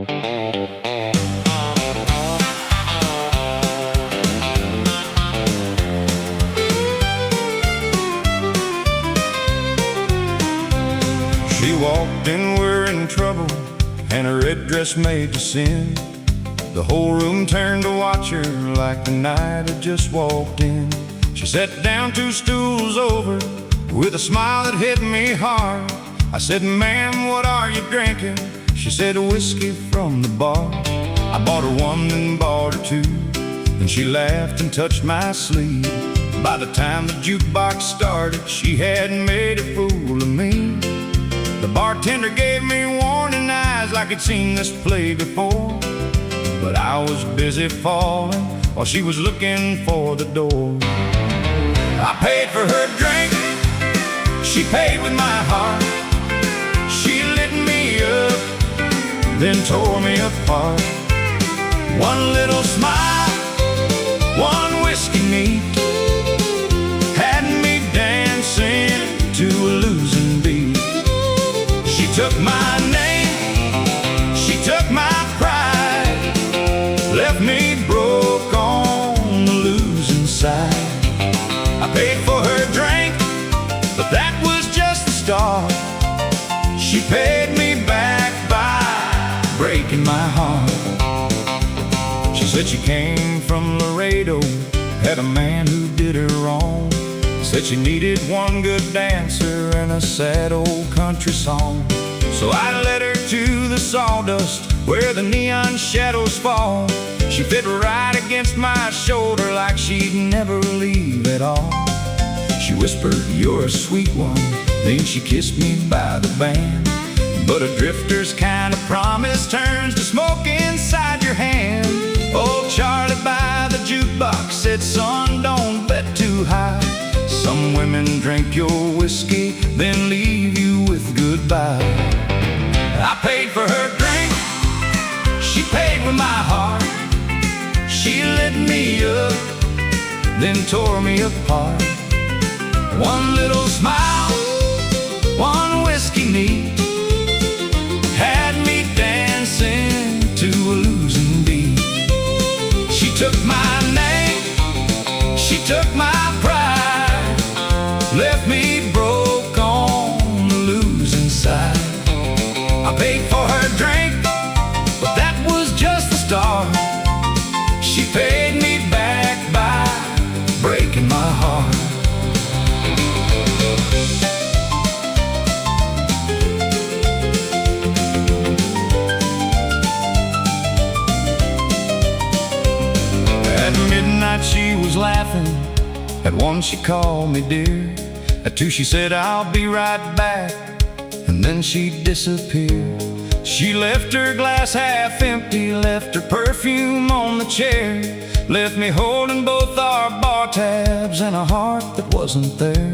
She walked in wearing trouble and her red dress made to sin. The whole room turned to watch her like the night had just walked in. She sat down 2 stools over with a smile that hit me hard. I said, "Ma'am, what are you drinking?" She said, "Whiskey from the bar." I bought her 1 and bought her 2, and she laughed and touched my sleeve. By the time the jukebox started, she had made a fool of me. The bartender gave me warning eyes like he'd seen this play before, but I was busy falling while she was looking for the door. I paid for her drink, she paid with my heart. She lit me up, then tore me apart. One little smile, 1 whiskey neat, had me dancing to a losing beat. She took my name, she took my pride, left me broke on the losing side. I paid for her drink, but that was just the start. She paid me back by breaking my heart. She said she came from Laredo, had a man who did her wrong. Said she needed 1 good dancer and a sad old country song. So I led her to the sawdust where the neon shadows fall. She fit right against my shoulder like she'd never leave at all. She whispered, "You're a sweet one," then she kissed me by the band. But a drifter's kind of promise turns to smoke inside your hand. Old Charlie by the jukebox said, "Son, don't bet too high. Some women drink your whiskey, then leave you with goodbye." I paid for her drink, she paid with my heart. She lit me up, then tore me apart. 1 little smile, 1 whiskey neat, had me dancing to a losing beat. She took my name, she took my pride, left me broke on the losing side. I paid for her drink, but that was just the start. She paid me back by breaking my heart. At midnight she was laughing, at 1 she called me dear, at 2 she said, "I'll be right back," and then she disappeared. She left her glass half empty, left her perfume on the chair, left me holding both our bar tabs and a heart that wasn't there.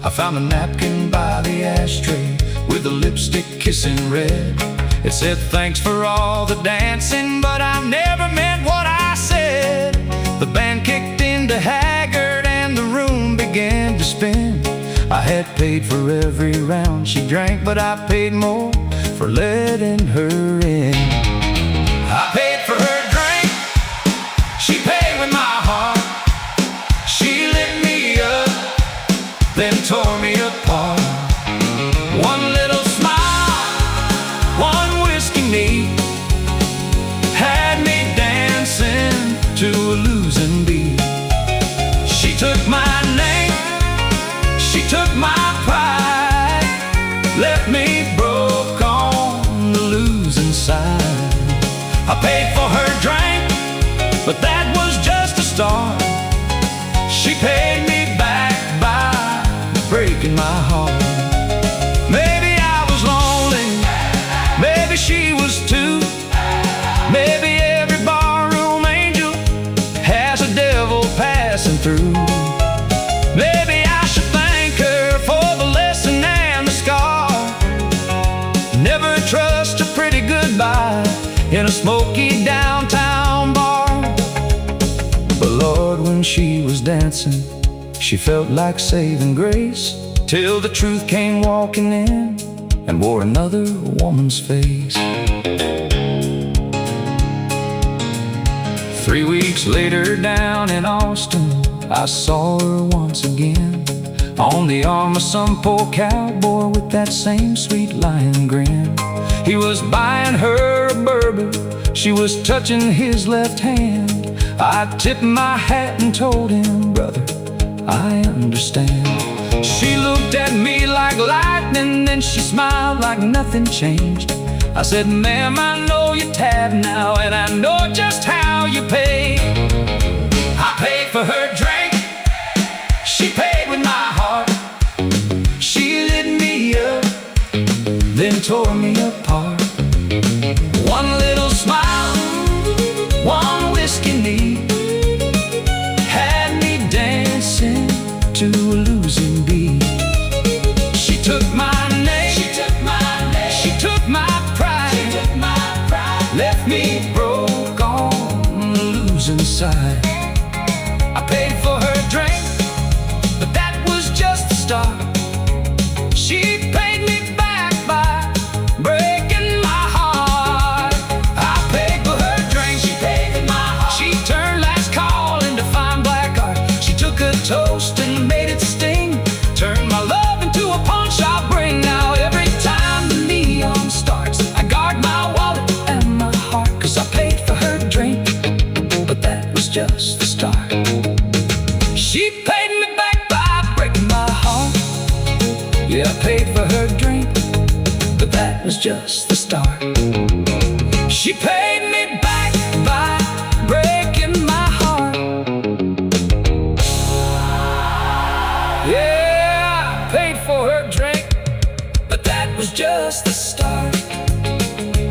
I found a napkin by the ashtray with the lipstick kissing red. It said, "Thanks for all the dancing, but I never meant what I said." The band kicked into Haggard and the room began to spin. I had paid for every round she drank, but I paid more for letting her in. I paid for her drink, she paid with my heart. She lit me up, then tore me apart. 1 little smile, 1 whiskey neat, had me dancing to a losing beat. She took my name, she took my pride, left me broke on the losing side. I paid for her drink, but that was just a start. She paid me back by breaking my heart. Maybe I was lonely, maybe she was too. Maybe every barroom angel has a devil passing through. Maybe I should thank her for the lesson and the scar. Never trust a pretty goodbye in a smoky downtown bar. But Lord, when she was dancing, she felt like saving grace, till the truth came walking in and wore another woman's face. 3 weeks later down in Austin, I saw her once again, on the arm of some poor cowboy with that same sweet lying grin. He was buying her a bourbon, she was touching his left hand. I tipped my hat and told him, brother, I understand. She looked at me like lightning, then she smiled like nothing changed. I said, ma'am, I know your tab now, and I know just how you pay. I paid for her drink, she paid with my heart. She lit me up, then tore me apart. One little smile, one whiskey need, had me dancing to a losing beat. She took my name, she took my pride, left me broke on the losing side. I paid for her drink, but that was just the start. She paid me back by breaking my heart. I paid for her drink, she paid for my heart. She turned last call into fine black art. She took a toast and made it sting, turned my love into a punch I'll bring. Now every time the neon starts, I guard my wallet and my heart, 'cause I paid for her drink, but that was just the start. She paid me back by breaking my heart. Yeah, I paid for her drink, but that was just the start. She paid me back by breaking my heart. Yeah, I paid for her drink, but that was just the start.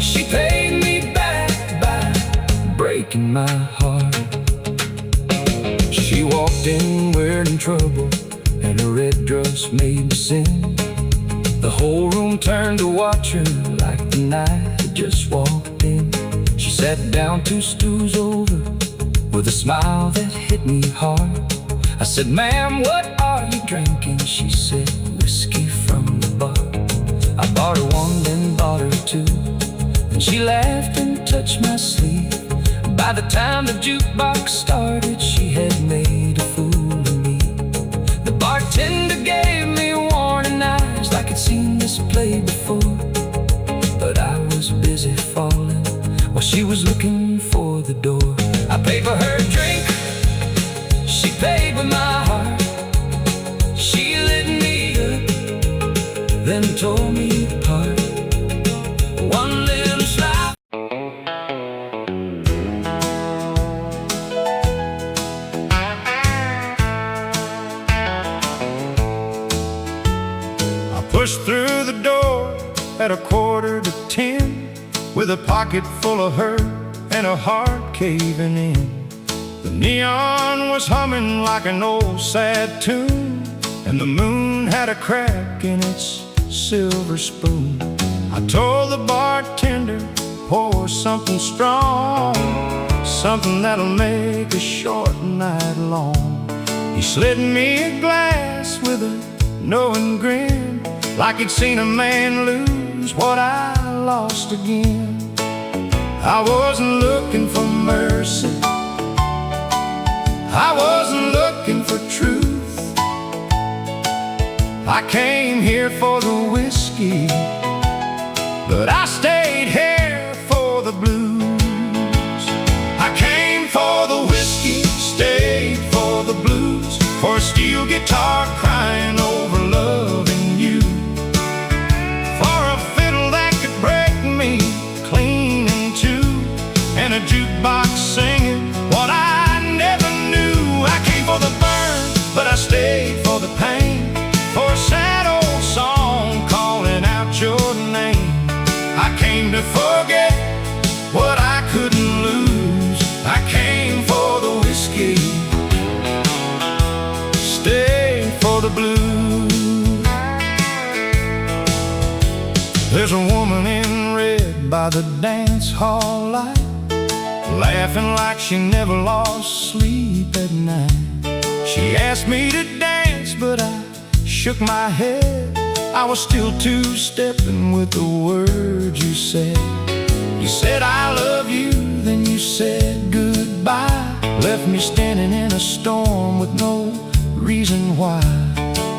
She paid me back by breaking my heart. She walked in wearing trouble, and her red dress made me sin. The whole room turned to watch her like the night had just walked in. She sat down 2 stools over with a smile that hit me hard. I said, ma'am, what are you drinking? She said, whiskey from the bar. I bought her 1, then bought her 2, and she laughed and touched my sleeve. By the time the jukebox started, she had made a fool of me. The bartender gave me warning eyes like I'd seen this play before, but I was busy falling while she was looking for the door. I paid for her drink, she paid with my heart. She lit me up, then tore me apart. One little slide. Pushed through the door at 9:45, with a pocket full of hurt and a heart caving in. The neon was humming like an old sad tune, and the moon had a crack in its silver spoon. I told the bartender, pour something strong, something that'll make a short night long. He slid me a glass with a knowing grin, like he'd seen a man lose what I lost again. I wasn't looking for mercy, I wasn't looking for truth. I came here for the whiskey, but I stayed here for the blues. I came for the whiskey, stayed for the blues, for a steel guitar crying over loving you, for a fiddle that could break me clean in two, and a jukebox singing what I never knew. I came for the burn, but I stayed for the pain, for a sad old song calling out your name. I came to forget what I couldn't lose. I came for the whiskey, stayed for the blues. There's a woman in red by the dance hall light, laughing like she never lost sleep at night. She asked me to dance, but I shook my head. I was still two-stepping with the words you said. You said I love you, then you said goodbye. left me standing in a storm with no reason why.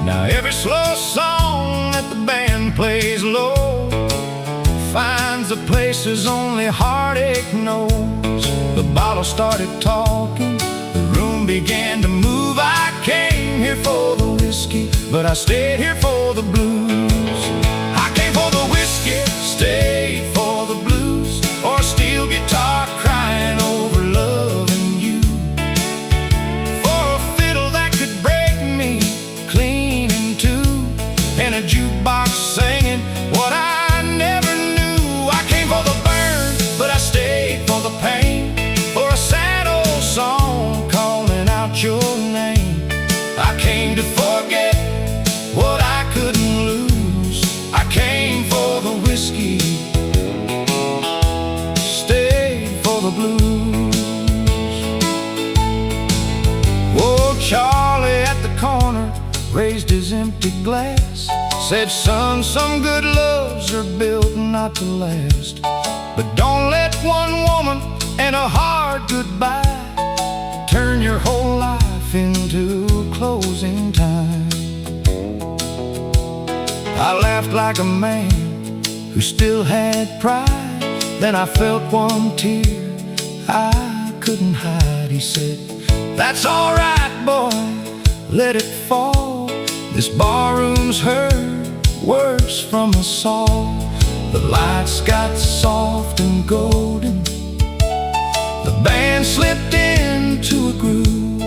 Now every slow song that the band plays low finds the places only heartache knows. The bottle started talking, the room began to move. I came here for the whiskey, but I stayed here for the blues. I came for the whiskey, stayed for the blues, or a steel guitar crying over loving you. For a fiddle that could break me clean in two, and a jukebox singing what I never knew. I came for the burn, but I stayed for the pain, for a sad old song calling out your name. I came to forget what I couldn't lose. I came for the whiskey, stayed for the blues. Oh, Charlie at the corner raised his empty glass, said, son, some good loves are built not to last. But don't let one woman and a hard goodbye turn your whole life into closing time. I laughed like a man who still had pride. Then I felt one tear I couldn't hide. He said, that's all right, boy, let it fall. This barroom's heard words from us all. The lights got soft and golden, the band slipped into a groove.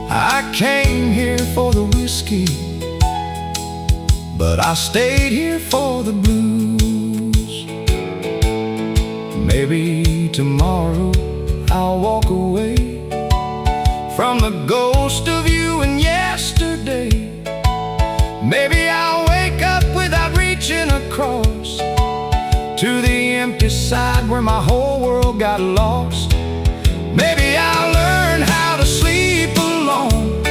I came here for the whiskey, but I stayed here for the blues. Maybe tomorrow I'll walk away from the ghost of you and yesterday. Maybe I'll wake up without reaching across to the empty side where my whole world got lost. Maybe I'll learn how to sleep alone,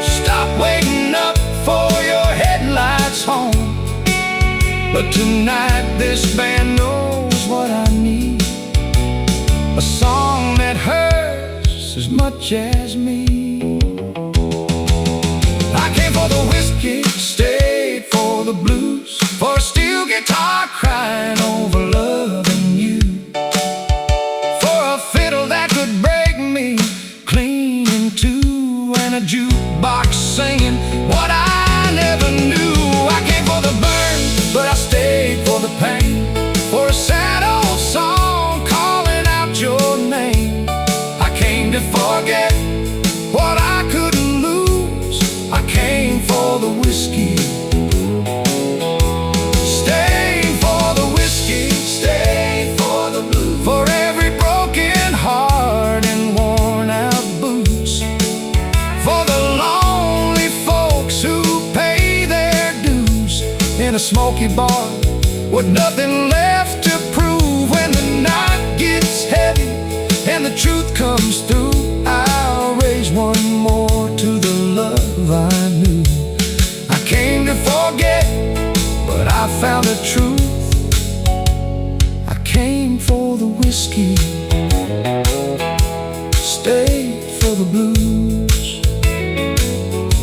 stop waiting up for your headlights home. But tonight this band knows what I need, a song that hurts as much as me. I came for the whiskey, stayed for the blues, for a steel guitar crying over loving you, for a fiddle that could break me clean in two, and a jukebox singing what I never knew. I came for the burn, but I stayed for the pain, for a sad old song calling out your name. I came to forget what I couldn't lose. I came for the whiskey, stayed for the whiskey, stayed for the blues, for every broken heart and worn out boots, for the lonely folks who pay their dues in a smoky bar with nothing left to prove. When the night gets heavy and the truth comes through, I'll raise one more to the love I knew. I came to forget, but I found the truth. I came for the whiskey, stayed for the blues.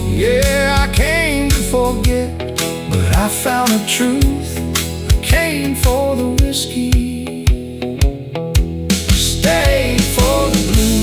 Yeah, I came to forget, but I found the truth. I came for the whiskey, stayed for the blues.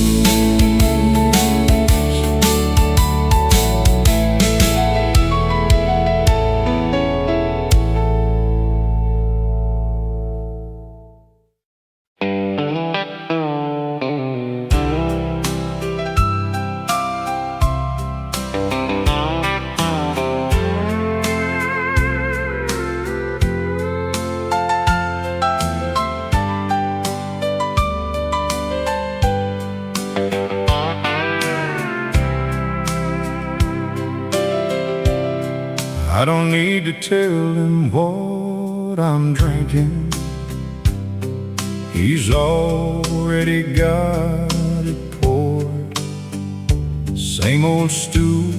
I don't need to tell him what I'm drinking. He's already got it poured. Same old stew,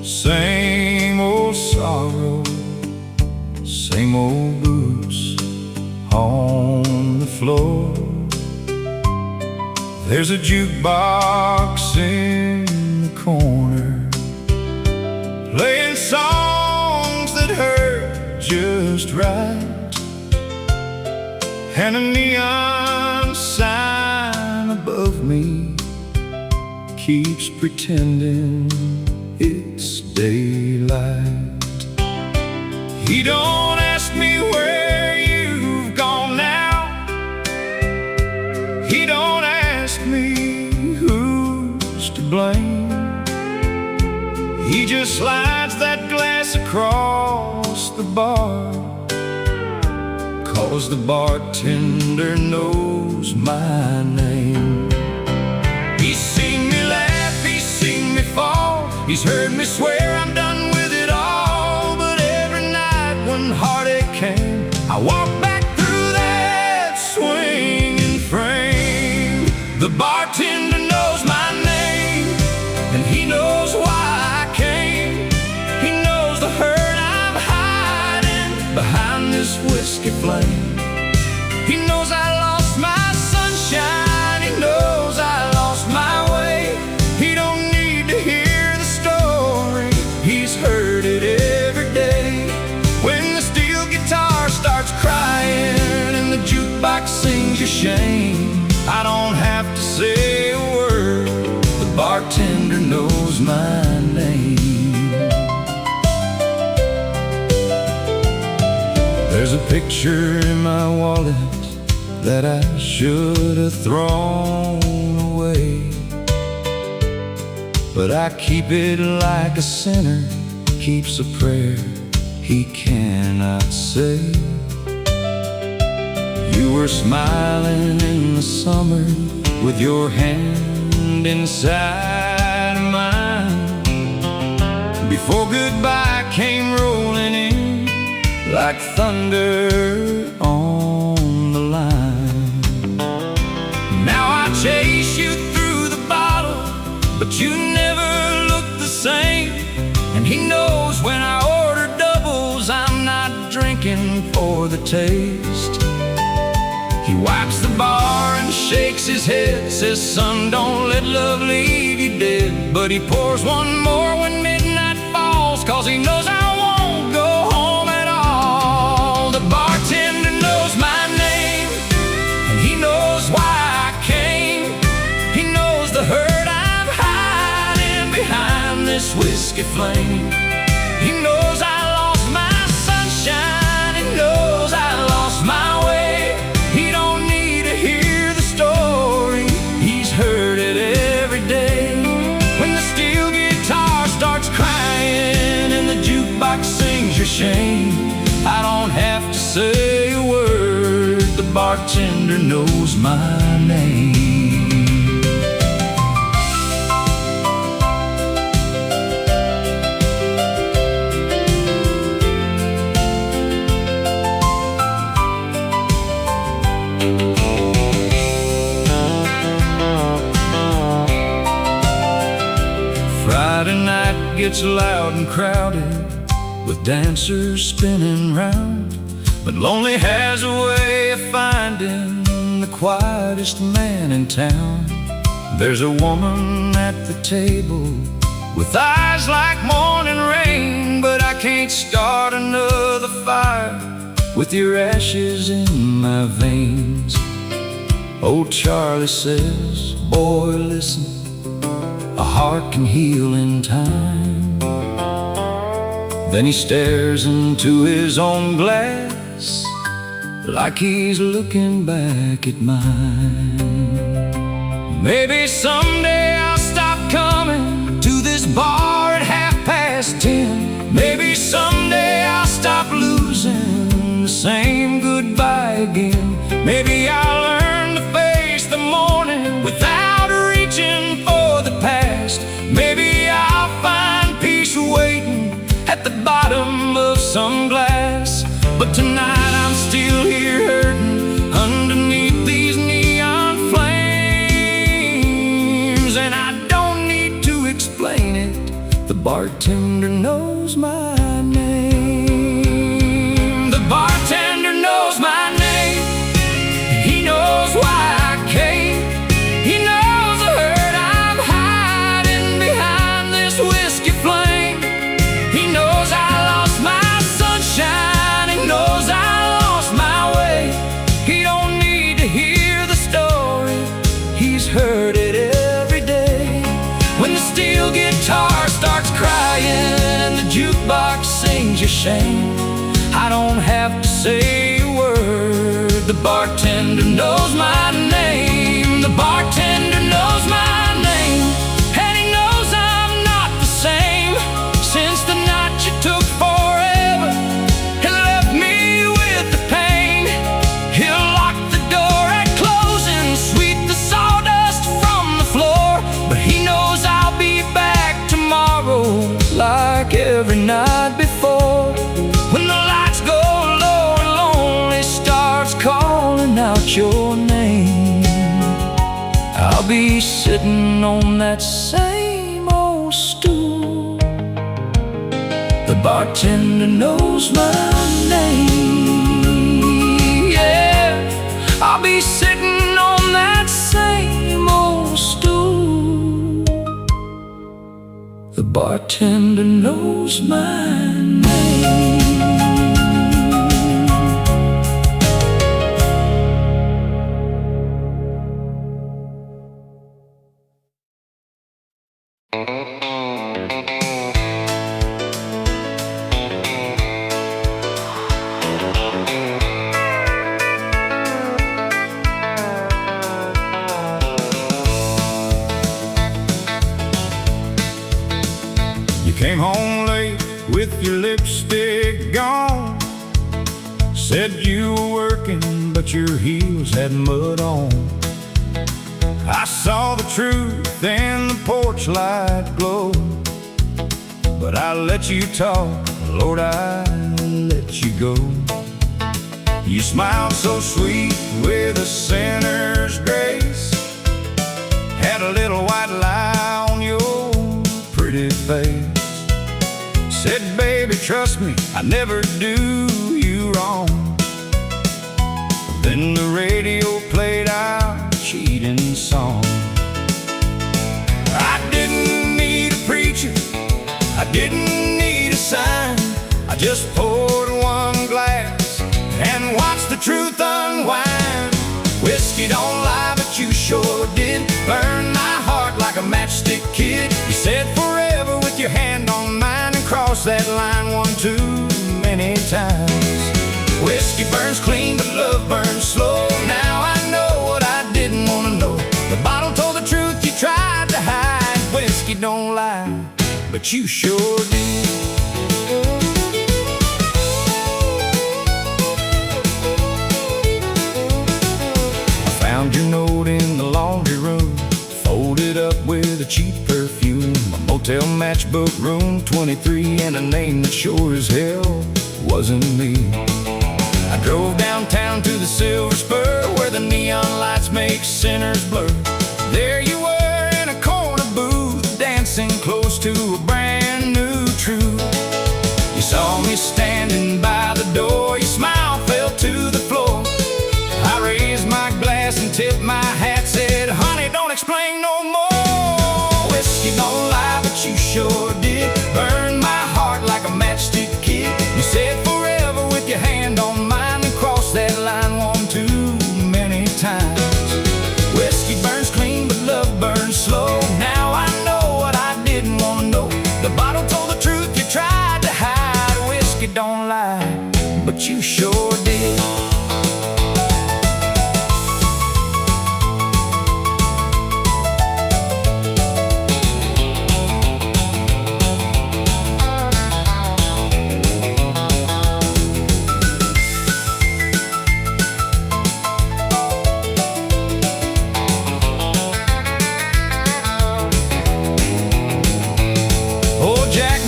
same old sorrow, same old boots on the floor. There's a jukebox in the corner, playing songs that hurt just right, and a neon sign above me keeps pretending it's daylight. He don't ask me where you've gone now. He don't ask me who's to blame. He just slides that glass across the bar, 'cause the bartender knows my name. He's seen me laugh, he's seen me fall, he's heard me swear I'm done with it all. But every night when heartache came, I walked back through that swinging frame. The bartender knows my name, and he knows why I came. He knows the hurt I'm hiding behind this whiskey flame. He knows I lost my sunshine, he knows I lost my way. He don't need to hear the story, he's heard it every day. When the steel guitar starts crying and the jukebox sings your shame, I don't have to say a word, the bartender knows my name. There's a picture in my wallet that I should have thrown away, but I keep it like a sinner keeps a prayer he cannot say. You were smiling in the summer with your hand inside mine, before goodbye came rolling in like thunder on the line. Now I chase you through the bottle, but you never look the same. And he knows when I order doubles, I'm not drinking for the taste. He wipes the bar and shakes his head, says, son, don't let love leave you dead. But he pours one more when midnight falls, 'cause he knows I won't go home at all. The bartender knows my name, and he knows why I came. He knows the hurt I'm hiding behind this whiskey flame. He knows I lost my sunshine, he knows I lost my way. He don't need to hear the story, he's heard it every day. When the steel guitar starts crying and the jukebox sings your shame, I don't have to say a word, the bartender knows my name. Friday night gets loud and crowded with dancers spinning round, but lonely has a way of finding the quietest man in town. There's a woman at the table with eyes like morning rain, but I can't start another fire with your ashes in my veins. Old Charlie says, boy, listen, a heart can heal in time. Then he stares into his own glass like he's looking back at mine. Maybe someday I'll stop coming to this bar at 10:30. Maybe someday I'll stop losing the same goodbye again. Maybe I'll learn to face the morning without reaching for the past. Maybe I'll find peace waiting at the bottom of some glass. But tonight I'm still here hurting underneath these neon flames, and I don't need to explain it, the bartender knows my name. The bartender knows my name, he knows why I came. He knows shame. I don't have to say a word. The bartender knows my name. The bartender knows my name. And he knows I'm not the same. Since the night you took forever and left me with the pain. He'll lock the door at closing, sweep the sawdust from the floor. But he knows I'll be back tomorrow, like every night before. When the lights go low and lonely starts calling out your name, I'll be sitting on that same old stool. The bartender knows my name. Yeah, I'll be sitting on that same old stool. The bartender knows my name. You came home late with your lipstick gone. Said you were working, but your heels had mud on. I saw the truth in the porch light glow, but I let you talk, Lord, I let you go. You smiled so sweet with a sinner's grace, had a little white lie on your pretty face. Said, baby, trust me, I never do you wrong. Then the radio played our cheating song. I didn't need a preacher, I didn't need a sign. I just poured one glass and watched the truth unwind. Whiskey don't lie, but you sure did burn my heart like a matchstick kid. You said forever with your hand on mine and crossed that line one too many times. Whiskey burns clean, but love burns slow. Now I know what I didn't want to know. The bottle told the truth, you tried to hide. Whiskey don't lie, but you sure did. I found your note in the laundry room, folded up with a cheap perfume, a motel matchbook, room 23, and a name that sure as hell wasn't me. I drove downtown to the Silver Spur, where the neon lights make sinners blur. There you were in a corner booth, dancing close to a brand new truth. You saw me standing by the door, your smile fell to the floor. I raised my glass and tipped my hat, said, honey, don't explain no more. Whiskey don't lie, but you sure did burn my heart like a matchstick kid. You said forever with your hand on mine and crossed that line one too many times. Whiskey burns clean, but love burns slow. Now I know what I didn't want to know. The bottle told the truth, you tried to hide. Whiskey don't lie, but you sure did.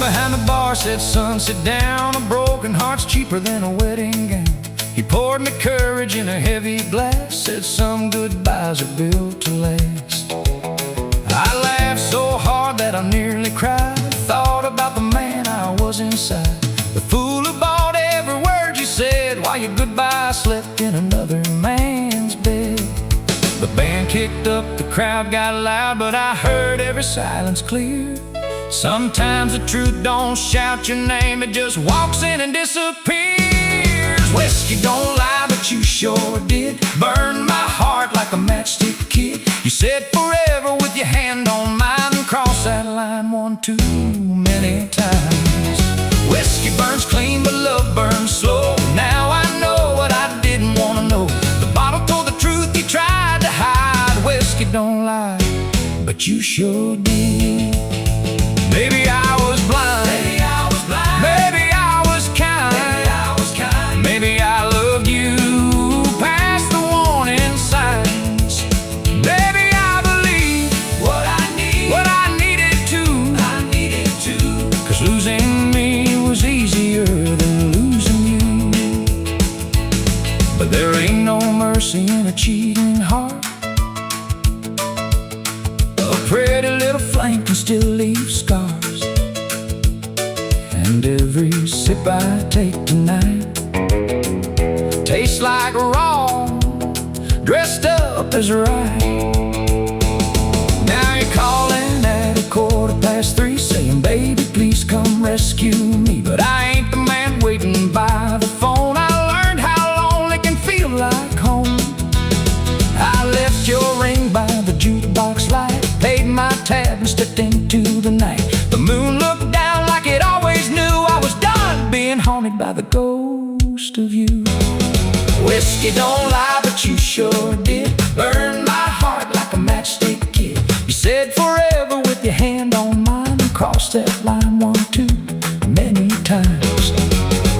Behind the bar said, son, sit down. A broken heart's cheaper than a wedding gown. He poured me courage in a heavy glass, said some goodbyes are built to last. I laughed so hard that I nearly cried. Thought about the man I was inside, the fool who bought every word you said, while your goodbye slept in another man's bed. The band kicked up, the crowd got loud, but I heard every silence clear. Sometimes the truth don't shout your name, it just walks in and disappears. Whiskey don't lie, but you sure did burn my heart like a matchstick kid. You said forever with your hand on mine and crossed that line one too many times. Whiskey burns clean, but don't lie, but you sure did. Maybe I was blind, maybe I was blind, maybe I was kind, maybe I was kind, maybe I loved you past the warning signs. Maybe I believed what I needed to, 'cause losing me was easier than losing you. But there ain't no mercy in a cheating heart. A pretty little flame can still leave scars, and every sip I take tonight tastes like wrong dressed up as right. Now you're calling at 3:15, saying, baby, please come rescue me. But I ain't the man waiting by the phone. I learned how lonely can feel like home. I left your ring by the jukebox light, paid my tab and stepped into the night. The moon looked down like it always knew I was done being haunted by the ghost of you. Whiskey don't lie, but you sure did. Burned my heart like a matchstick kid. You said forever with your hand on mine, and crossed that line one too many times.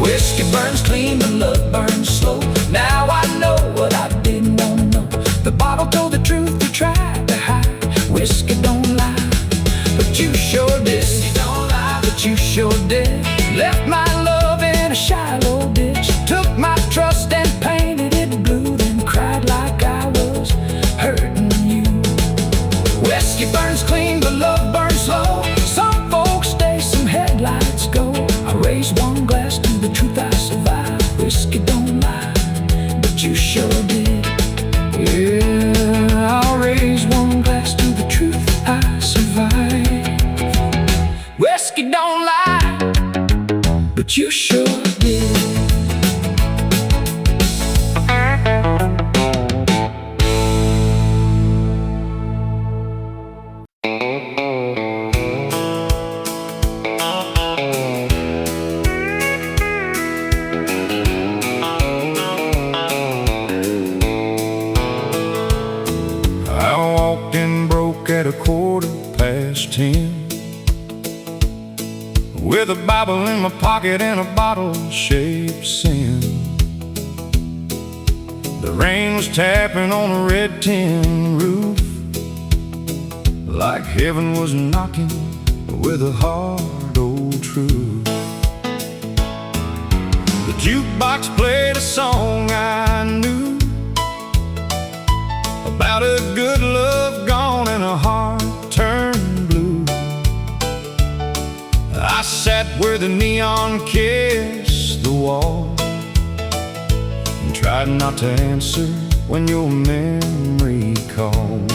Whiskey burns clean, but love burns slow. Now I know what I didn't want to know. The bottle told the truth, you tried to hide. Whiskey don't lie, but you sure did. Whiskey don't lie, but you sure did. Left my love in a shallow ditch, took my trust and painted it blue, then cried like I was hurting you. Whiskey burns clean, but love burns slow. Some folks stay, some headlights go. I raise one glass to the truth I survived. Whiskey don't lie, but you sure did. Yeah, I'll raise one glass to the truth I survived. Whiskey don't lie, but you sure did. I walked in broke at 10:15, with a Bible in my pocket and a bottle-shaped sin. The rain was tapping on a red tin roof, like heaven was knocking with a hard old truth. The jukebox played a song I knew, about a good love gone and a heart turned blue. I sat where the neon kissed the wall, and tried not to answer when your memory called.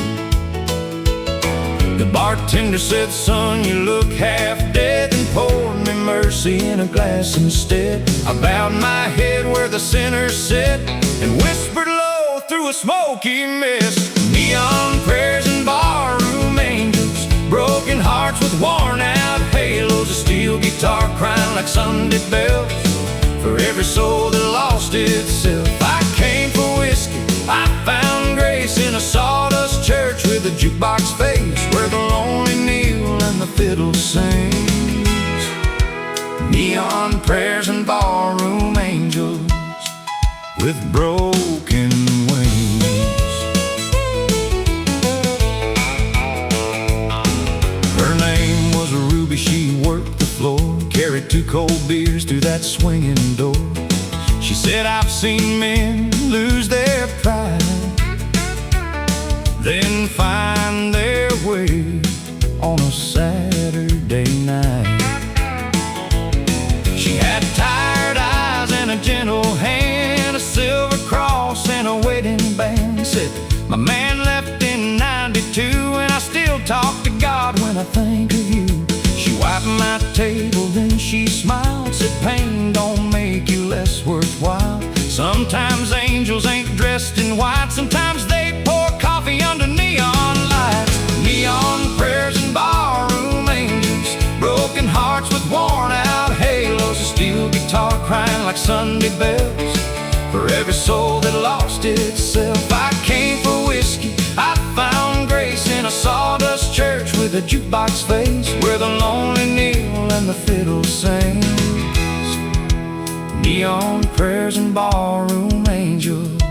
The bartender said, son, you look half dead, and poured me mercy in a glass instead. I bowed my head where the sinners sit, and whispered low through a smoky mist. Neon prayers and barroom angels, broken hearts with worn out halos, a steel guitar crying like Sunday bells for every soul that lost itself. I came for whiskey, I found grace in a sawdust church with a jukebox face, where the lonely kneel and the fiddle sings. Neon prayers and barroom angels with broken wings. Her name was Ruby, she worked the floor, carried 2 cold beers through that swinging door. She said, I've seen men lose their pride, then find their way on a Saturday night. She had tired eyes and a gentle hand, a silver cross and a wedding band. Said, my man left in 92, and I still talk to God when I think of you. She wiped my table, then she smiled, said, pain don't make you less worthwhile. Sometimes angels ain't dressed in white, sometimes they pour coffee under neon lights. Neon prayers and barroom angels, broken hearts with worn out halos, a steel guitar crying like Sunday bells for every soul that lost itself. I came for whiskey, I found jukebox face where the lonely kneel and the fiddle sings. Neon prayers and barroom angels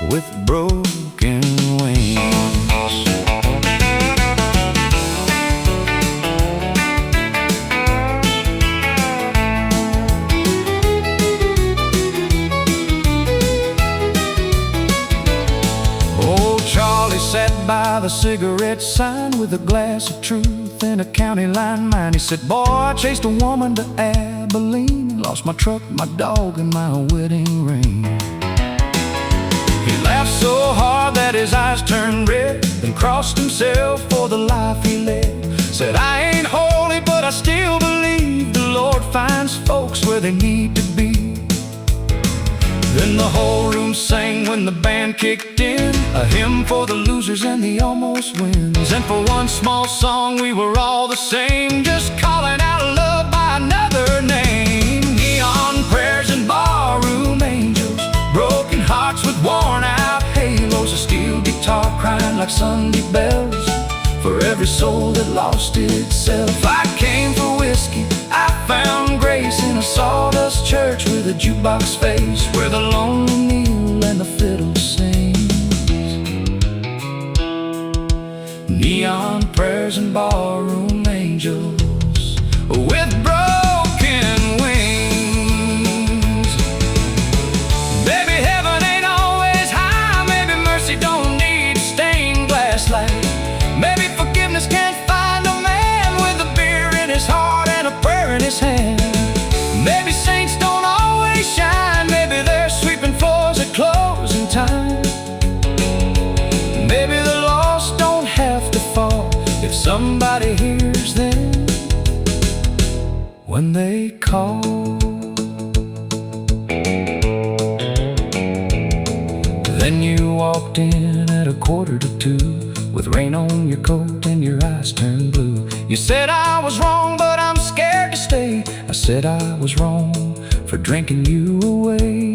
with broken wings. Sat by the cigarette sign with a glass of truth and a county line mine. He said, boy, I chased a woman to Abilene and lost my truck, my dog, and my wedding ring. He laughed so hard that his eyes turned red, then crossed himself for the life he led. Said, I ain't holy, but I still believe the Lord finds folks where they need to be. Then the whole room sang when the band kicked in, a hymn for the losers and the almost wins. And for one small song we were all the same, just calling out love by another name. Neon prayers and barroom angels, broken hearts with worn out halos, a steel guitar crying like Sunday bells for every soul that lost itself. I came for whiskey, I found grace in a sawdust church with a jukebox face where the lonely kneel and the fiddle sings. Neon prayers and barroom angels with broken wings. Baby, heaven ain't always high, maybe mercy don't need stained glass light. Maybe forgiveness can't find a man with a beer in his heart and a prayer in his hand. Maybe saints don't always shine, maybe they're sweeping floors at closing time. Maybe the lost don't have to fall if somebody hears them when they call. Then you walked in at 1:45 with rain on your coat and your eyes turned blue. You said I was wrong, but I'm scared to stay. I said I was wrong for drinking you away.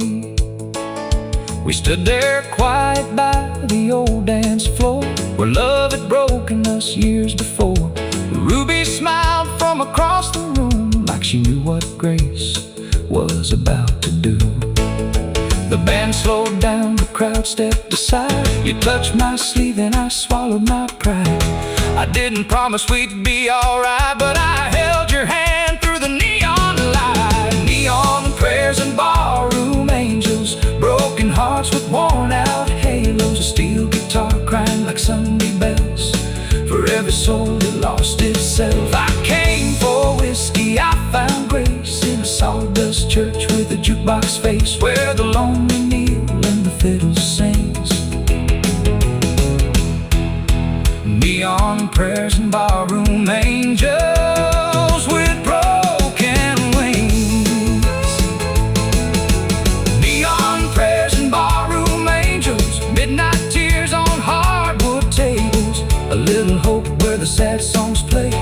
We stood there quiet by the old dance floor where love had broken us years before. Ruby smiled from across the room like she knew what grace was about to do. The band slowed down, the crowd stepped aside. You touched my sleeve and I swallowed my pride. I didn't promise we'd be alright, but I held your hand through the neon light. Neon prayers and barroom angels, broken hearts with worn out halos, a steel guitar crying like Sunday bells for every soul that lost itself. I came for whiskey, I found grace in a sawdust church with a jukebox face where the lonely kneel and the fiddle sings. Neon prayers and barroom angels with broken wings. Neon prayers and barroom angels, midnight tears on hardwood tables, a little hope where the sad songs play,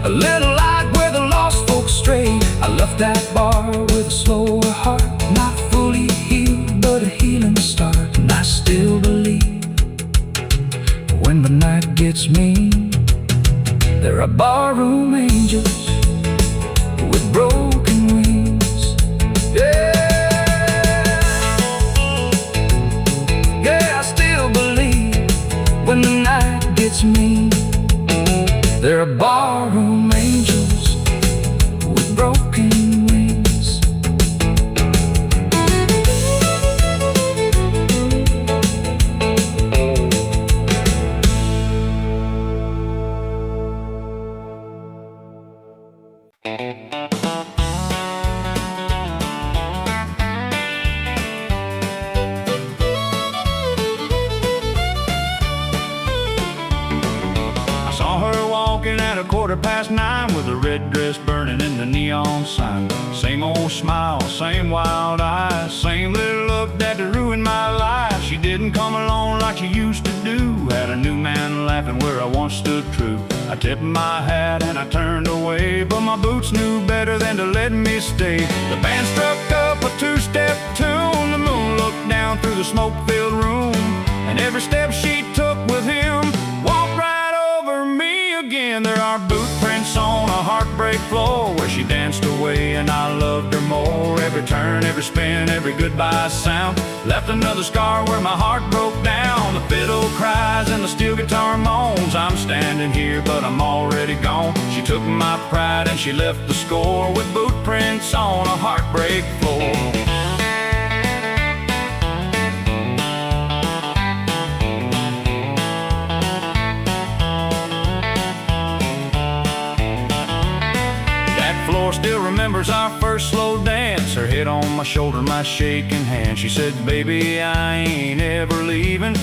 a little light where the lost folks stray. I left that bar with a slower heart, not fully healed, but a healing start. And I still believe when the night gets mean, there are barroom angels with broken wings. Yeah, yeah, I still believe when the night gets mean, there are barroom angels with broken wings. I saw her walking at 9:15 with a red dress burning in the neon sign. Same old smile, same wild eyes, same little look that ruined my life. She didn't come along like she used to do, had a new man laughing where I once stood true. I tipped my hat and I turned away, but my boots knew better than to let me stay. The band struck up a two-step tune, the moon looked down through the smoke-filled room, and every step she took with him walked right over me again. There heartbreak floor where she danced away and I loved her more. Every turn, every spin, every goodbye sound left another scar where my heart broke down. The fiddle cries and the steel guitar moans. I'm standing here but I'm already gone. She took my pride and she left the score with boot prints on a heartbreak floor. Still remembers our first slow dance. Her head on my shoulder, my shaking hand. She said, baby, I ain't ever leaving.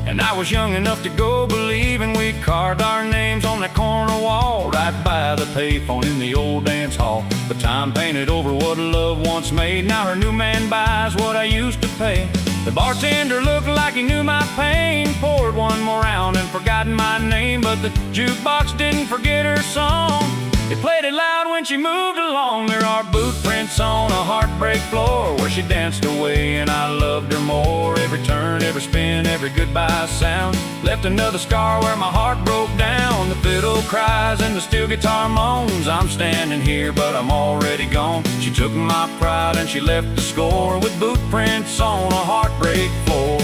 And I was young enough to go believing. We carved our names on that corner wall right by the payphone in the old dance hall. But time painted over what love once made. Now her new man buys what I used to pay. The bartender looked like he knew my pain, poured one more round and forgotten my name. But the jukebox didn't forget her song. It played it loud when she moved along. There are boot prints on a heartbreak floor where she danced away and I loved her more. Every turn, every spin, every goodbye sound left another scar where my heart broke down. The fiddle cries and the steel guitar moans. I'm standing here but I'm already gone. She took my pride and she left the score with boot prints on a heartbreak floor.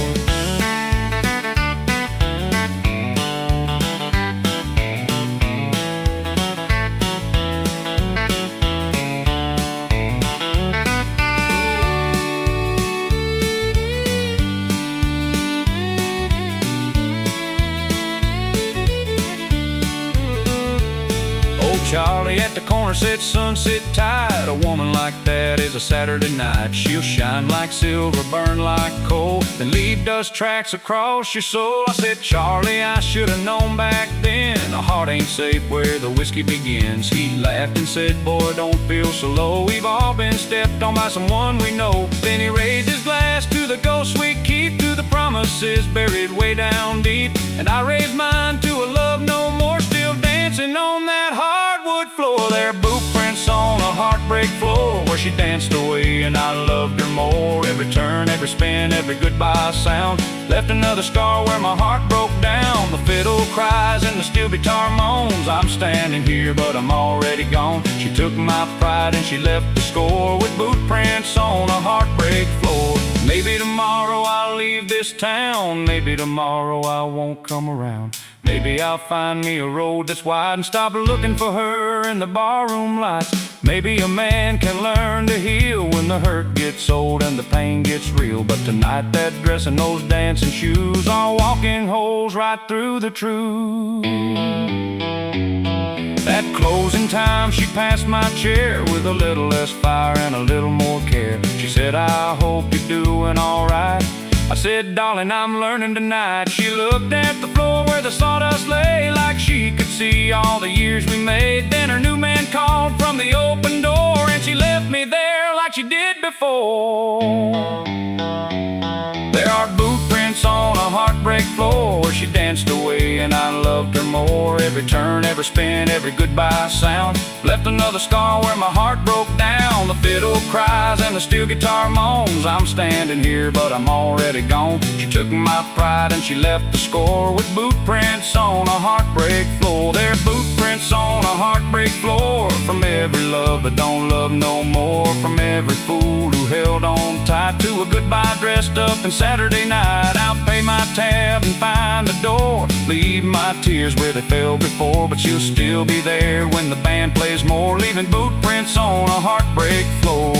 Charlie at the corner said, sunset tide. A woman like that is a Saturday night. She'll shine like silver, burn like coal, then leave dust tracks across your soul. I said, Charlie, I should have known back then. A heart ain't safe where the whiskey begins. He laughed and said, boy, don't feel so low. We've all been stepped on by someone we know. Then he raised his glass to the ghosts we keep, to the promises buried way down deep. And I raised mine to a love no more, still dancing on that hardwood floor. There are boot prints on a heartbreak floor where she danced away and I loved her more. Every turn, every spin, every goodbye sound left another scar where my heart broke down. The fiddle cries and the steel guitar moans. I'm standing here but I'm already gone. She took my pride and she left the score with boot prints on a heartbreak floor. Maybe tomorrow I'll leave this town. Maybe tomorrow I won't come around. Maybe I'll find me a road that's wide and stop looking for her in the barroom lights. Maybe a man can learn to heal when the hurt gets old and the pain gets real. But tonight that dress and those dancing shoes are walking holes right through the truth. At closing time she passed my chair with a little less fire and a little more care. She said, I hope you're doing alright. I said, darling, I'm learning tonight. She looked at the floor where the sawdust lay, like she could see all the years we made. Then her new man called from the open door and she left me there like she did before. There are boot prints on a heartbreak floor where she danced away and I loved her more. Every turn, every spin, every goodbye sound left another scar where my heart broke down. The fiddle cries and the steel guitar moans. I'm standing here but I'm already gone. She took my pride and she left the score with boot prints on a heartbreak floor. There are boot prints on a heartbreak floor from every love that don't love no more. From every fool who held on tight to a goodbye dressed up in Saturday night. I'll pay my tab and find the door, leave my tears where they fell before. But she'll still be there when the band plays more, leaving boot prints on a heartbreak floor.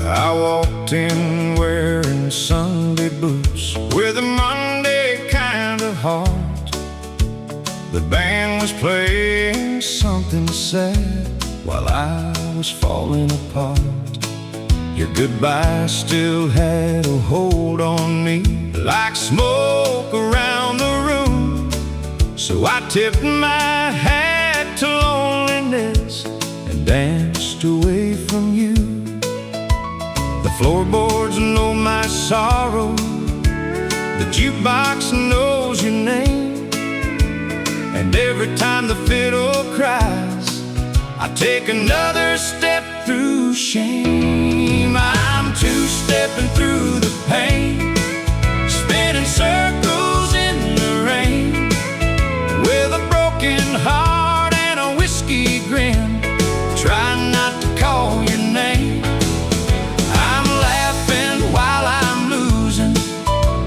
I walked in wearing Sunday boots with a Monday kind of heart. The band was playing something sad while I was falling apart. Your goodbye still had a hold on me, like smoke around the room. So I tipped my hat to loneliness and danced away from you. The floorboards know my sorrow, the jukebox knows your name, and every time the fiddle cries, I take another step through shame. I'm two-stepping through the pain, spinning circles in the rain, with a broken heart and a whiskey grin, trying not to call your name. I'm laughing while I'm losing,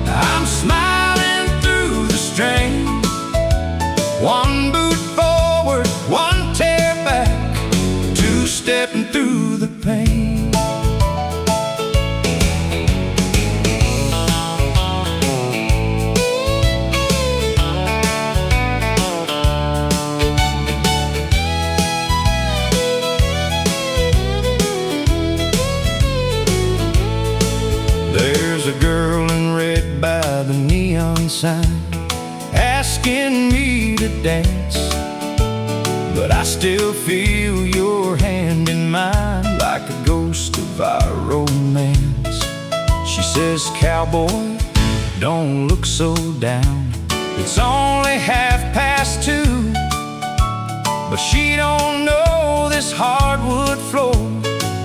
I'm smiling through the strain. One boot forward, one tear back, two-stepping through the pain. There's a girl in red by the neon sign, asking me to dance, but I still feel your hand in mine, like a ghost of our romance. She says, "Cowboy, don't look so down, it's only 2:30. But she don't know this hardwood floor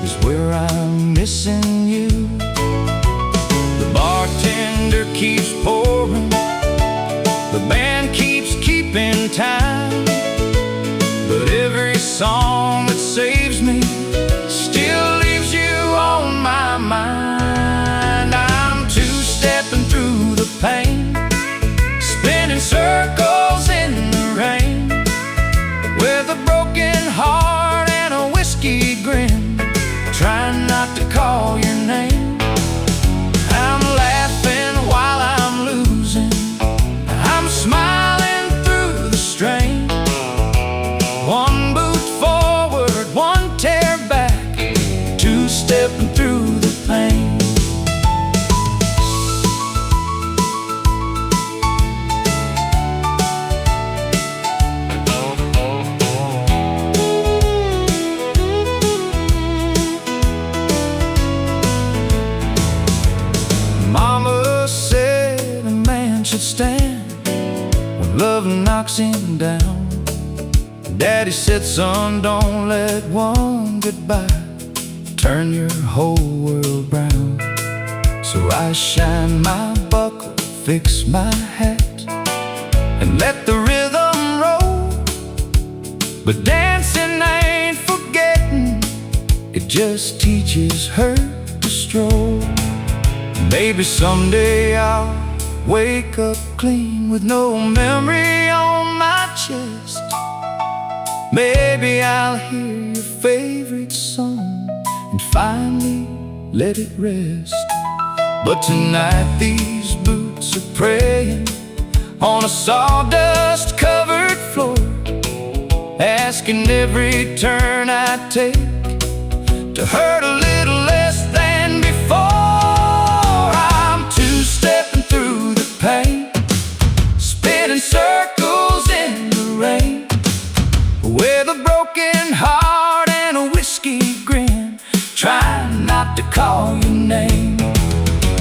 is where I'm missing you. The bartender keeps pouring, the band keeps keeping time, but every song that saves me still leaves you on my mind. I'm two-stepping through the pain, spinning circles in the rain, with a broken heart and a whiskey grin, trying not to call your name. I'm laughing while I'm losing, I'm smiling through the strain. One boot forward, one tear back, two-stepping through the pain. Mama said a man should stand when love knocks him down. Daddy said, "Son, don't let one goodbye turn your whole world brown." So I shine my buckle, fix my hat, and let the rhythm roll. But dancing ain't forgetting, it just teaches her to stroll. Maybe someday I'll wake up clean with no memory on my chest. Maybe I'll hear your favorite song and finally let it rest. But tonight these boots are praying on a sawdust-covered floor, asking every turn I take to hurt a little less than before. I'm two-stepping through the pain, spinning circles in the rain, with a broken heart and a whiskey grin, trying not to call your name.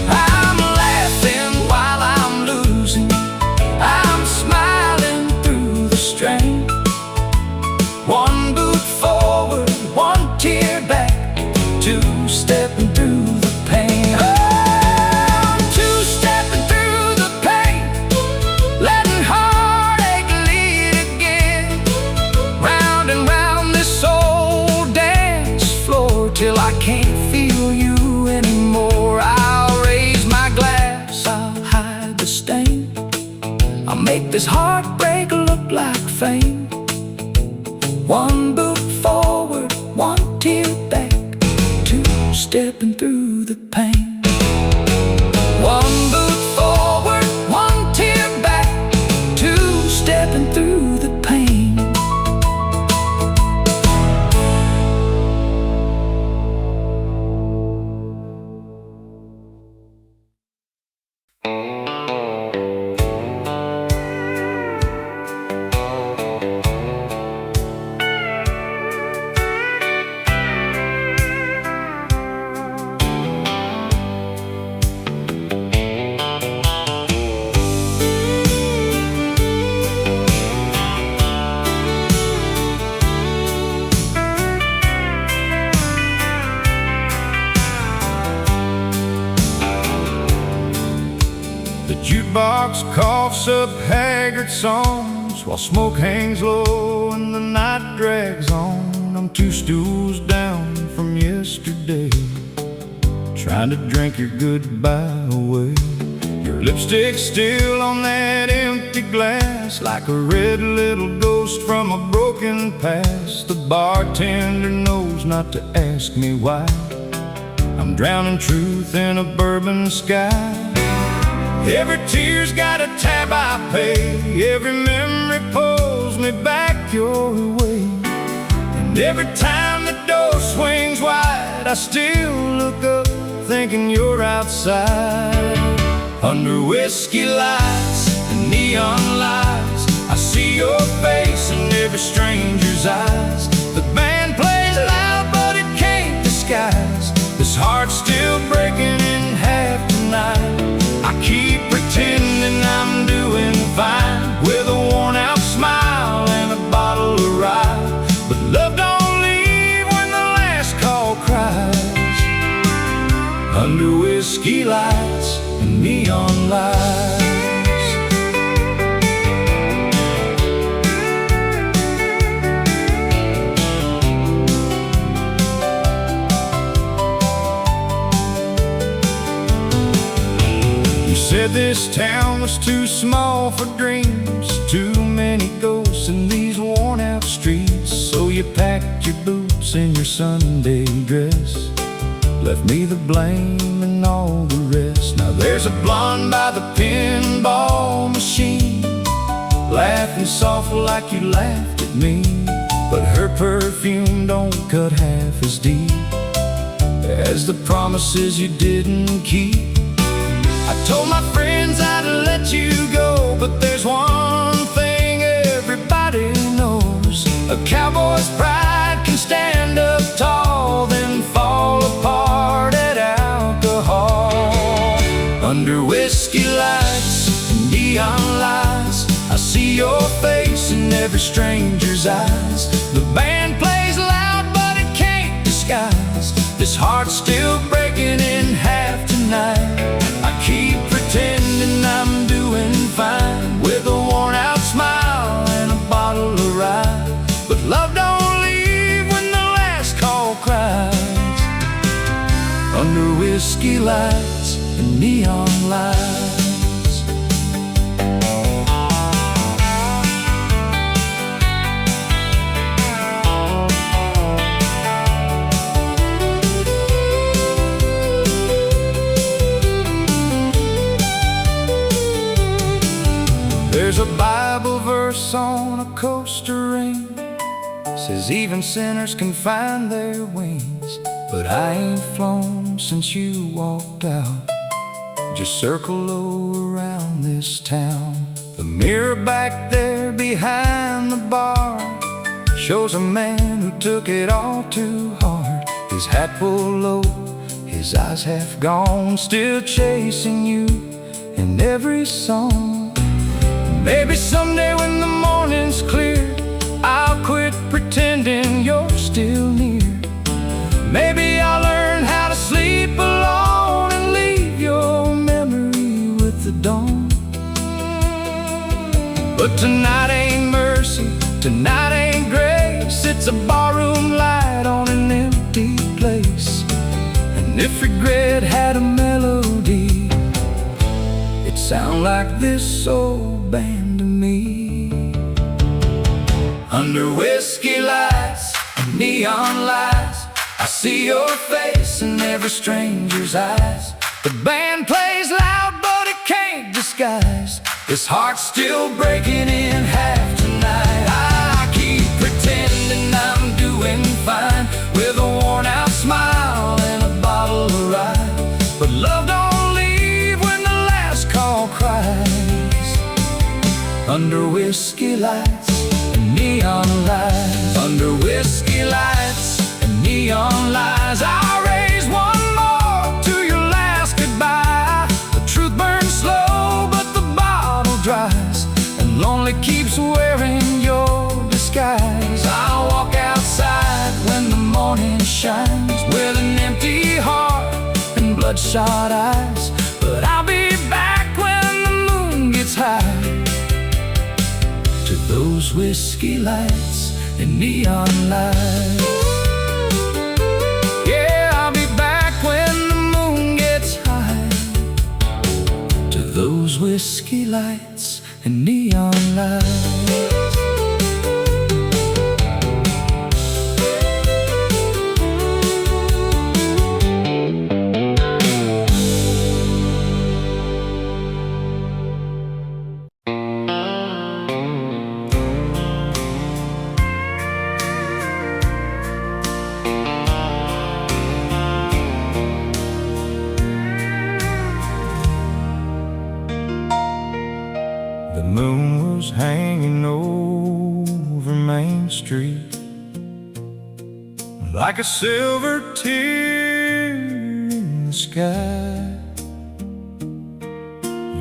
I'm laughing while I'm losing, I'm smiling through the strain. One boot forward, one tear back, two-stepping through the pain. I'm two-stepping through the pain, letting heartache lead again, round and round this old dance floor, till I can't feel you anymore. I'll raise my glass, I'll hide the stain, I'll make this heartbreak look like fame. One boot forward, one tear back, two-stepping through the pain. One boot forward, one tear back, two-stepping through the pain. coughs up haggard songs while smoke hangs low and the night drags on. I'm 2 stools down from yesterday, trying to drink your goodbye away. Your lipstick's still on that empty glass, like a red little ghost from a broken past. The bartender knows not to ask me why. I'm drowning truth in a bourbon sky. Every tear's got a tab I pay, every memory pulls me back your way. And every time the door swings wide, I still look up thinking you're outside. Under whiskey lights and neon lights, I see your face in every stranger's eyes. The band plays loud but it can't disguise this heart's still breaking in half tonight. I keep pretending I'm doing fine with a worn out smile and a bottle of rye, but love don't leave when the last call cries. Under whiskey lights and neon lights. Said this town was too small for dreams, too many ghosts in these worn out streets. So you packed your boots and your Sunday dress, left me the blame and all the rest. Now there's a blonde by the pinball machine, laughing soft like you laughed at me, but her perfume don't cut half as deep as the promises you didn't keep. I told my friends I'd let you go, but there's one thing everybody knows: a cowboy's pride can stand up tall, then fall apart at alcohol. Under whiskey lights and neon lights, I see your face in every stranger's eyes. The band plays loud but it can't disguise this heart's still breaking in half tonight. I keep pretending I'm doing fine with a worn out smile and a bottle of rye, but love don't leave when the last call cries. Under whiskey lights and neon lights. There's a Bible verse on a coaster ring, says even sinners can find their wings. But I ain't flown since you walked out, just circle low around this town. The mirror back there behind the bar shows a man who took it all too hard. His hat pulled low, his eyes half gone, still chasing you in every song. Maybe someday when the morning's clear, I'll quit pretending you're still near. Maybe I'll learn how to sleep alone and leave your memory with the dawn. But tonight ain't mercy, tonight ain't grace. It's a barroom light on an empty place. And if regret had a melody, it'd sound like this old band to me. Under whiskey lights and neon lights, I see your face in every stranger's eyes. The band plays loud but it can't disguise this heart's still breaking in half tonight. I keep pretending I'm doing fine with a worn out smile and a bottle of rye, but love don't leave when the last call cries. Under whiskey lights and neon lights, under whiskey lights and neon lights, I'll raise one more to your last goodbye. The truth burns slow but the bottle dries, and lonely keeps wearing your disguise. I'll walk outside when the morning shines with an empty heart and bloodshot eyes, but I'll be back when the moon gets high. those whiskey lights and neon lights. Yeah, I'll be back when the moon gets high, to those whiskey lights and neon lights. The moon was hanging over Main Street like a silver tear in the sky.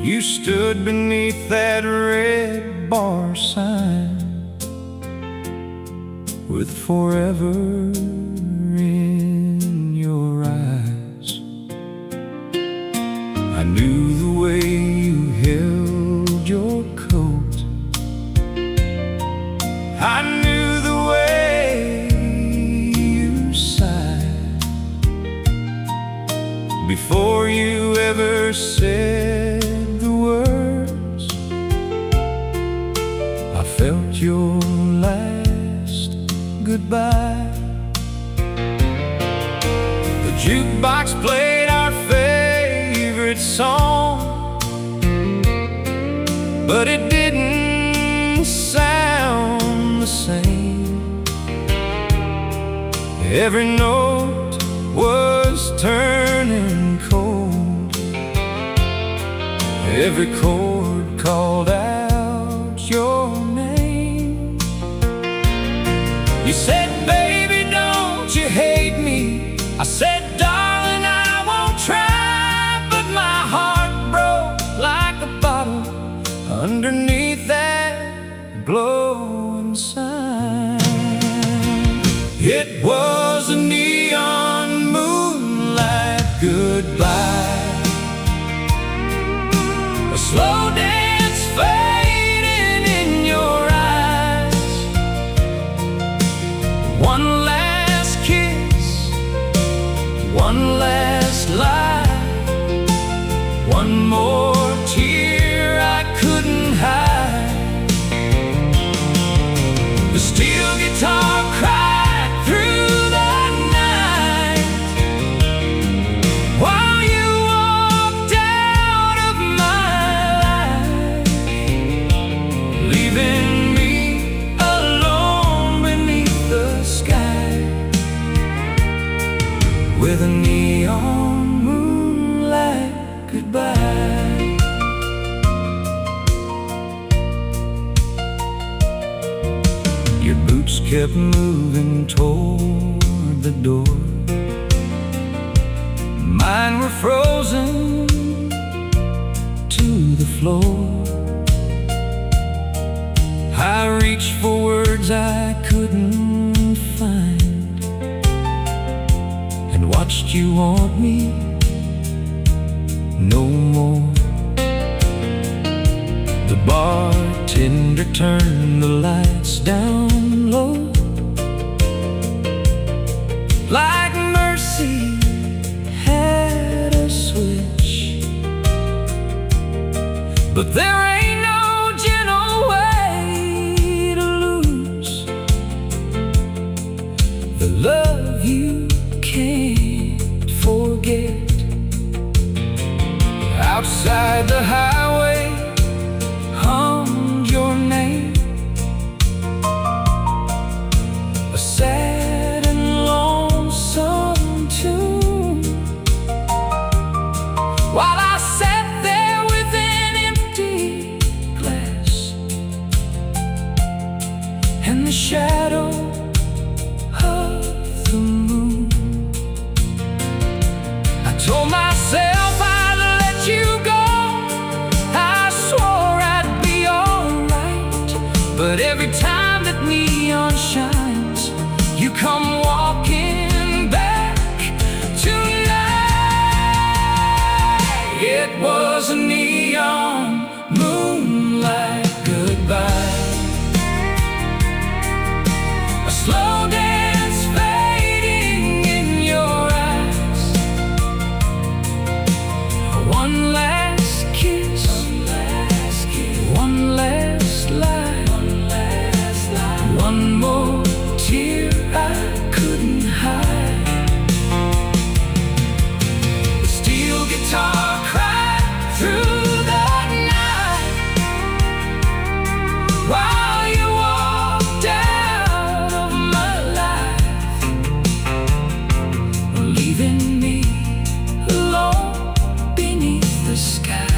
You stood beneath that red bar sign with forever in your eyes. I knew the way you held your coat, I knew the way you sighed before you ever said the words. I felt your last goodbye. The jukebox played our favorite song, but it didn't sound the same. Every note was turning cold, every chord called out your name. You said, baby, don't you hate me? I said, darling, I won't try. But my heart broke like a bottle underneath that glowing sign. It was a neon moonlight goodbye, a slow dance fading in your eyes, one last kiss, one last lie, one more tear I couldn't hide. The steel guitar cried through the night while you walked out of my life, leaving me alone beneath the sky with a neon moonlight goodbye. Your boots kept moving toward the door, mine were frozen to the floor. I reached for words I couldn't find and watched you want me no more. The bartender turned the lights down low, like mercy had a switch. But there ain't no gentle way to lose the love you can't forget. Outside the highway hummed your name, slow dance fading in your eyes. One last kiss, one last lie, one more tear I couldn't hide. The steel guitar cried through the night while you walked out of my life, leaving me alone beneath the sky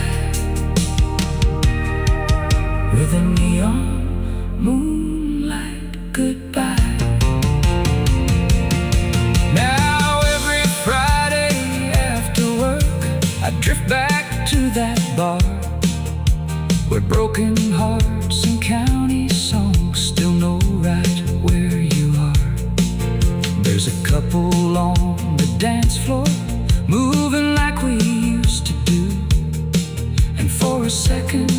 with a neon moonlight goodbye. Now every Friday after work I drift back to that bar where broken hearts and county songs still know right where you are. There's a couple on the dance floor moving like we used to do, and for a second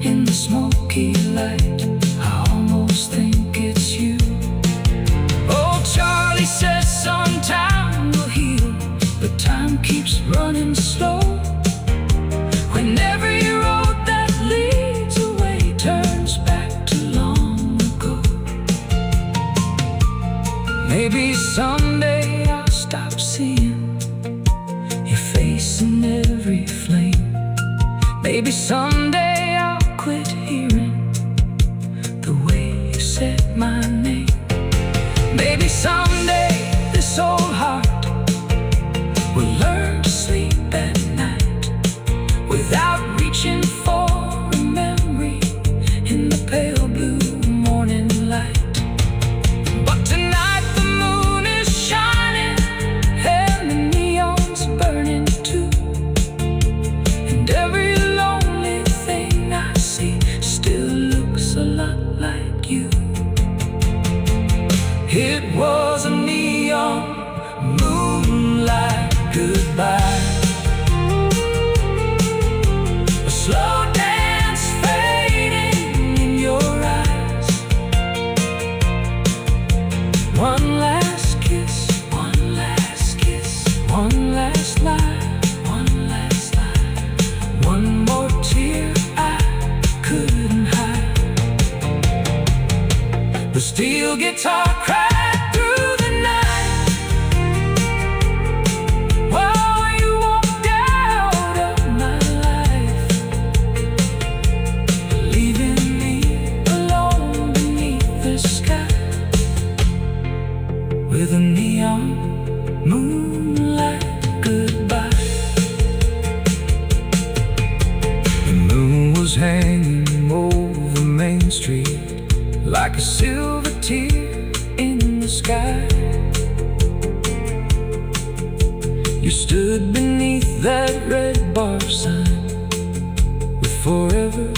in the smoky light I almost think it's you. Oh, Charlie says sometime will heal, but time keeps running slow. Whenever your road that leads away turns back to long ago. Maybe someday I'll stop seeing your face in every flame. Maybe someday I'll quit hearing the way you said my name. Maybe someday this old heart will learn to sleep at night without reaching for a memory in the pale blue morning light. But tonight the moon is shining and the neon's burning too, and every lonely thing I see still looks a lot like you. It was a neon moonlight goodbye, a slow dance fading in your eyes. One last kiss, one last kiss, one last lie, one last lie, one more tear I couldn't hide. The steel guitar cried through the night while you walked out of my life, leaving me alone beneath the sky with a neon moonlight goodbye. The moon was hanging over Main Street like a silver tear in the sky. You stood beneath that red bar sign with forever